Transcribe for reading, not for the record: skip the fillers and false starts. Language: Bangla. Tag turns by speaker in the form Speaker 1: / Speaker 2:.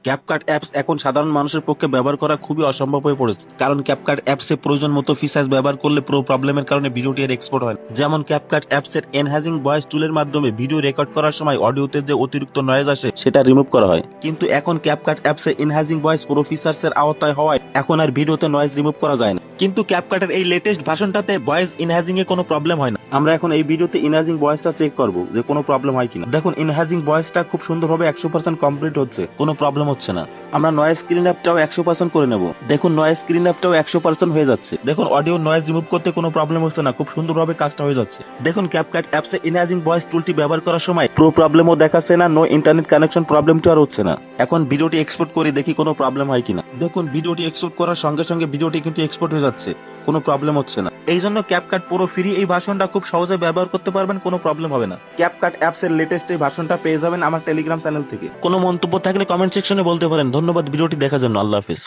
Speaker 1: ক্যাপকাট অ্যাপস এখন সাধারণ মানুষের পক্ষে ব্যবহার করা খুবই অসম্ভব হয়ে পড়েছে, কারণ ক্যাপকাট অ্যাপসে প্রয়োজন মতো ফিচার্স ব্যবহার করলে পুরো প্রবলেমের কারণে ভিডিওটি এর এক্সপোর্ট হয় না। যেমন ক্যাপকাট অ্যাপসের এনহ্যান্সিং ভয়েস টুলের মাধ্যমে ভিডিও রেকর্ড করার সময় অডিওতে যে অতিরিক্ত নয়েজ আসে সেটা রিমুভ করা হয়, কিন্তু এখন ক্যাপকাট অ্যাপসে এনহ্যান্সিং ভয়েস পুরো ফিচার্স এর আওতায় হওয়ায় এখন আর ভিডিওতে নয়েজ রিমুভ করা যায় না। কিন্তু ক্যাপকাটের এই লেটেস্ট ভার্সনটাতে ভয়েস এনহ্যান্সিং এ কোনো প্রবলেম হয় না। আমরা এখন এই ভিডিওতে এনহ্যান্সিং ভয়েসটা চেক করব যে কোনো প্রবলেম হয় কিনা। দেখুন, এনহ্যান্সিং ভয়েসটা খুব সুন্দরভাবে 100% কমপ্লিট হচ্ছে, কোনো প্রবলেম হচ্ছে না। আমরা নয়েজ স্ক্রিন অ্যাপটাও 100% করে নেব। দেখুন, নয়েজ স্ক্রিন অ্যাপটাও 100% হয়ে যাচ্ছে। দেখুন, অডিও নয়েজ রিমুভ করতে কোনো প্রবলেম হচ্ছে না, খুব সুন্দরভাবে কাজটা হয়ে যাচ্ছে। দেখুন, ক্যাপকাট অ্যাপসে এনহ্যান্সিং ভয়েস টুলটি ব্যবহার করার সময় প্রো প্রবলেমও দেখাচ্ছে না, নো ইন্টারনেট কানেকশন প্রবলেমটি আর হচ্ছে না। এখন ভিডিওটি এক্সপোর্ট করে দেখি কোনো প্রবলেম হয় কিনা। দেখুন, ভিডিওটি এক্সপোর্ট করার সঙ্গে সঙ্গে ভিডিওটি কিন্তু এক্সপোর্ট হয়ে যাচ্ছে, কোনো প্রবলেম হচ্ছে না। এই জন্য ক্যাপকাট পুরো ফ্রি এই ভার্সনটা খুব সহজে ব্যবহার করতে পারবেন, কোনো প্রবলেম হবে না। ক্যাপকাট অ্যাপস এর লেটেস্ট এই ভার্সনটা পেয়ে যাবেন আমার টেলিগ্রাম চ্যানেল থেকে। কোনো মন্তব্য থাকলে কমেন্ট সেকশনে বলতে পারেন। ধন্যবাদ ভিডিওটি দেখার জন্য। আল্লাহ হাফেজ।